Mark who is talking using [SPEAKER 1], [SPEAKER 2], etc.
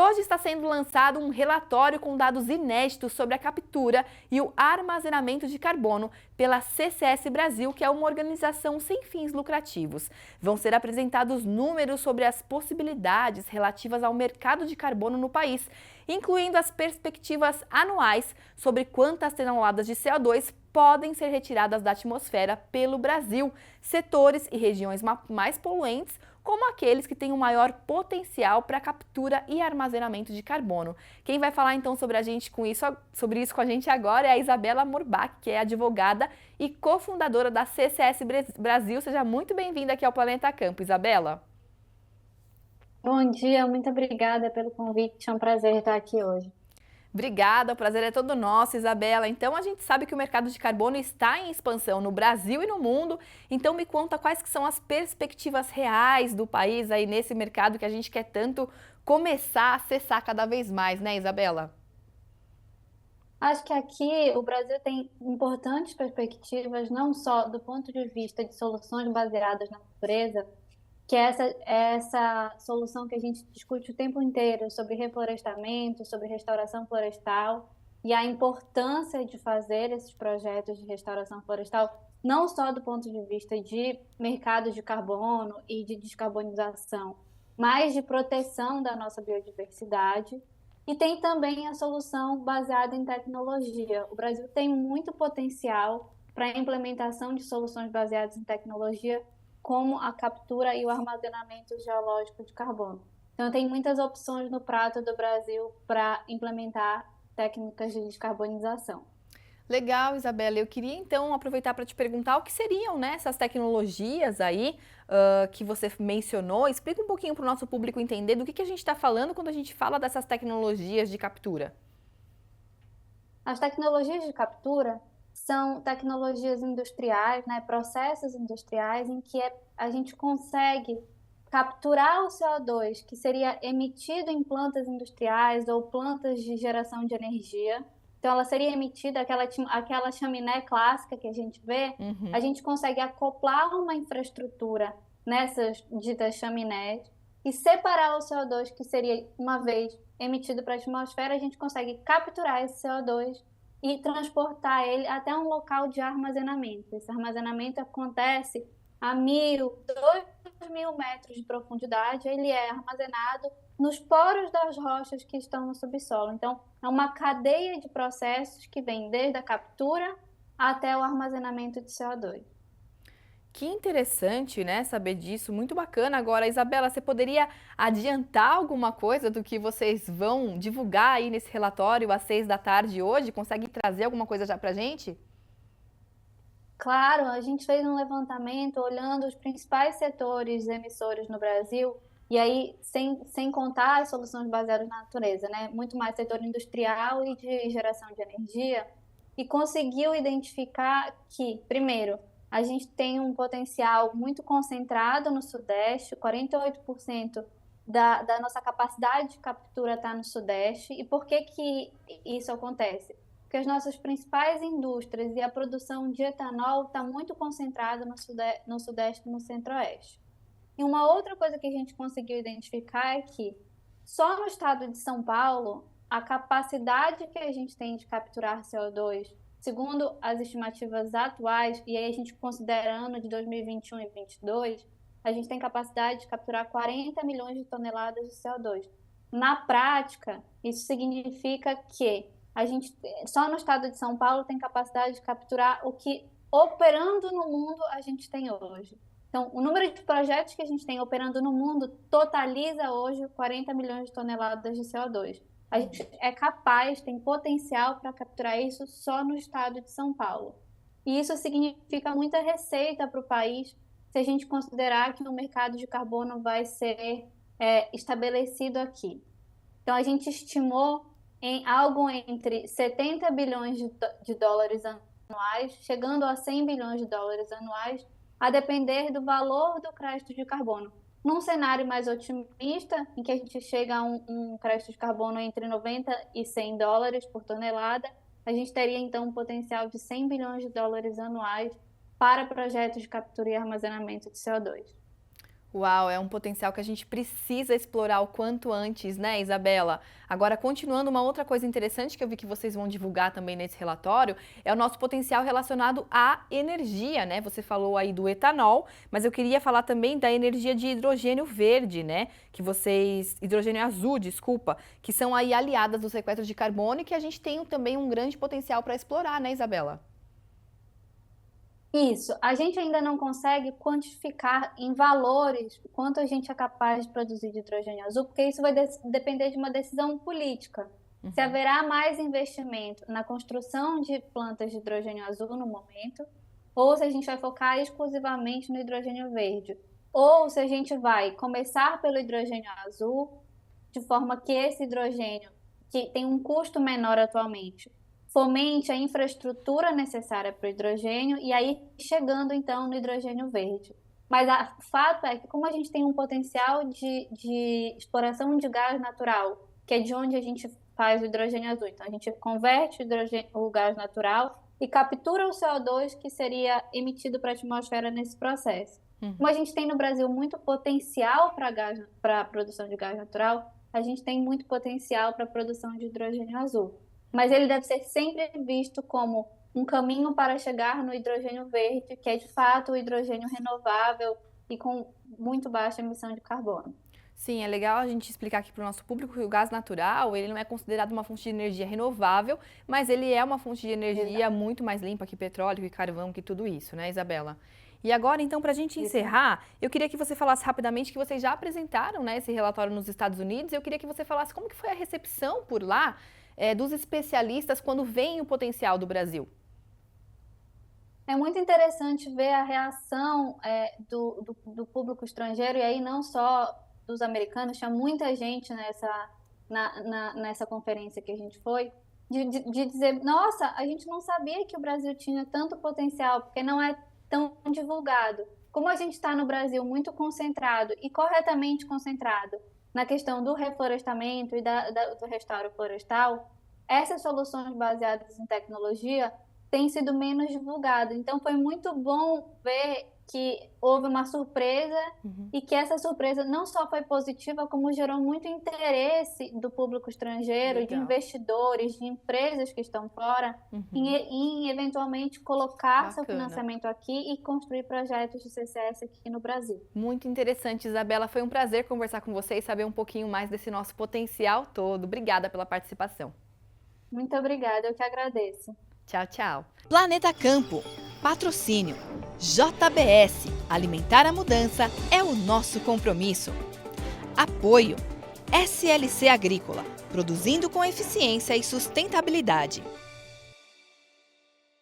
[SPEAKER 1] hoje está sendo lançado um relatório com dados inéditos sobre a captura e o armazenamento de carbono pela CCS Brasil, que é uma organização sem fins lucrativos. Vão ser apresentados números sobre as possibilidades relativas ao mercado de carbono no país, incluindo as perspectivas anuais sobre quantas toneladas de CO2 podem ser retiradas da atmosfera pelo Brasil, setores e regiões mais poluentes, como aqueles que têm o maior potencial para captura e armazenamento de carbono. Quem vai falar então sobre isso com a gente agora é a Isabela Murbach, que é advogada e cofundadora da CCS Brasil. Seja muito bem-vinda aqui ao Planeta Campo, Isabela.
[SPEAKER 2] Bom dia, muito obrigada pelo convite. É um prazer estar aqui hoje.
[SPEAKER 1] Obrigada, o prazer é todo nosso, Isabela. Então, a gente sabe que o mercado de carbono está em expansão no Brasil e no mundo. Então, me conta quais que são as perspectivas reais do país aí nesse mercado que a gente quer tanto começar a acessar cada vez mais, né, Isabela?
[SPEAKER 2] Acho que aqui o Brasil tem importantes perspectivas, não só do ponto de vista de soluções baseadas na natureza, que essa solução que a gente discute o tempo inteiro sobre reflorestamento, sobre restauração florestal e a importância de fazer esses projetos de restauração florestal, não só do ponto de vista de mercado de carbono e de descarbonização, mas de proteção da nossa biodiversidade. E tem também a solução baseada em tecnologia. O Brasil tem muito potencial para a implementação de soluções baseadas em tecnologia, como a captura e o armazenamento geológico de carbono. Então, tem muitas opções no prato do Brasil para implementar técnicas de descarbonização.
[SPEAKER 1] Legal, Isabela. Eu queria então aproveitar para te perguntar o que seriam, né, essas tecnologias aí que você mencionou. Explica um pouquinho para o nosso público entender do que a gente está falando quando a gente fala dessas tecnologias de captura.
[SPEAKER 2] As tecnologias de captura são tecnologias industriais, né, processos industriais em que a gente consegue capturar o CO2 que seria emitido em plantas industriais ou plantas de geração de energia. Então, ela seria emitida, aquela chaminé clássica que a gente vê, a
[SPEAKER 1] Uhum.
[SPEAKER 2] gente consegue acoplar uma infraestrutura nessas ditas chaminés e separar o CO2 que seria, uma vez emitido para a atmosfera, a gente consegue capturar esse CO2 e transportar ele até um local de armazenamento. Esse armazenamento acontece a 2.000 metros de profundidade, ele é armazenado nos poros das rochas que estão no subsolo. Então, é uma cadeia de processos que vem desde a captura até o armazenamento de CO2.
[SPEAKER 1] Que interessante, né, saber disso. Muito bacana. Agora, Isabela, você poderia adiantar alguma coisa do que vocês vão divulgar aí nesse relatório às 6 da tarde hoje? Consegue trazer alguma coisa já pra gente?
[SPEAKER 2] Claro, a gente fez um levantamento olhando os principais setores emissores no Brasil, e aí sem contar as soluções baseadas na natureza, né? Muito mais setor industrial e de geração de energia, e conseguiu identificar que, primeiro, a gente tem um potencial muito concentrado no Sudeste, 48% da nossa capacidade de captura está no Sudeste. E por que isso acontece? Porque as nossas principais indústrias e a produção de etanol está muito concentrada no Sudeste e no Centro-Oeste. E uma outra coisa que a gente conseguiu identificar é que só no estado de São Paulo, a capacidade que a gente tem de capturar CO2, segundo as estimativas atuais, e aí a gente considera ano de 2021 e 2022, a gente tem capacidade de capturar 40 milhões de toneladas de CO2. Na prática, isso significa que a gente, só no estado de São Paulo, tem capacidade de capturar o que, operando no mundo, a gente tem hoje. Então, o número de projetos que a gente tem operando no mundo totaliza hoje 40 milhões de toneladas de CO2. A gente é capaz, tem potencial para capturar isso só no estado de São Paulo. E isso significa muita receita para o país, se a gente considerar que o mercado de carbono vai ser estabelecido aqui. Então, a gente estimou em algo entre 70 bilhões de dólares anuais, chegando a 100 bilhões de dólares anuais, a depender do valor do crédito de carbono. Num cenário mais otimista, em que a gente chega a um crédito de carbono entre 90 e 100 dólares por tonelada, a gente teria então um potencial de 100 bilhões de dólares anuais para projetos de captura e armazenamento de CO2.
[SPEAKER 1] Uau, é um potencial que a gente precisa explorar o quanto antes, né, Isabela? Agora, continuando, uma outra coisa interessante que eu vi que vocês vão divulgar também nesse relatório é o nosso potencial relacionado à energia, né? Você falou aí do etanol, mas eu queria falar também da energia de hidrogênio verde, né? Hidrogênio azul, desculpa, que são aí aliadas do sequestro de carbono e que a gente tem também um grande potencial para explorar, né, Isabela?
[SPEAKER 2] Isso, a gente ainda não consegue quantificar em valores o quanto a gente é capaz de produzir de hidrogênio azul, porque isso vai depender de uma decisão política. Se haverá mais investimento na construção de plantas de hidrogênio azul no momento, ou se a gente vai focar exclusivamente no hidrogênio verde, ou se a gente vai começar pelo hidrogênio azul, de forma que esse hidrogênio, que tem um custo menor atualmente, fomente a infraestrutura necessária para o hidrogênio e aí chegando então no hidrogênio verde. Mas o fato é que como a gente tem um potencial de exploração de gás natural, que é de onde a gente faz o hidrogênio azul, então a gente converte o gás natural e captura o CO2 que seria emitido para a atmosfera nesse processo. Como a gente tem no Brasil muito potencial para a produção de gás natural, a gente tem muito potencial para a produção de hidrogênio azul. Mas ele deve ser sempre visto como um caminho para chegar no hidrogênio verde, que é de fato o hidrogênio renovável e com muito baixa emissão de carbono.
[SPEAKER 1] Sim, é legal a gente explicar aqui para o nosso público que o gás natural, ele não é considerado uma fonte de energia renovável, mas ele é uma fonte de energia muito mais limpa que petróleo, que carvão, que tudo isso, né, Isabela? E agora, então, para a gente encerrar, eu queria que você falasse rapidamente que vocês já apresentaram, né, esse relatório nos Estados Unidos. Eu queria que você falasse como que foi a recepção por lá dos especialistas quando veem o potencial do Brasil.
[SPEAKER 2] É muito interessante ver a reação do público estrangeiro, e aí não só dos americanos, tinha muita gente nessa conferência que a gente foi, de dizer, nossa, a gente não sabia que o Brasil tinha tanto potencial, porque não é tão divulgado. Como a gente está no Brasil muito concentrado e corretamente concentrado na questão do reflorestamento e do restauro florestal, essas soluções baseadas em tecnologia têm sido menos divulgadas. Então, foi muito bom ver que houve uma surpresa e que essa surpresa não só foi positiva, como gerou muito interesse do público estrangeiro, de investidores, de empresas que estão fora, em eventualmente colocar seu financiamento aqui e construir projetos de CCS aqui no Brasil.
[SPEAKER 1] Muito interessante, Isabela. Foi um prazer conversar com você e saber um pouquinho mais desse nosso potencial todo. Obrigada pela participação.
[SPEAKER 2] Muito obrigada, eu que agradeço.
[SPEAKER 1] Tchau, tchau.
[SPEAKER 3] Planeta Campo. Patrocínio. JBS. Alimentar a mudança é o nosso compromisso. Apoio. SLC Agrícola. Produzindo com eficiência e sustentabilidade.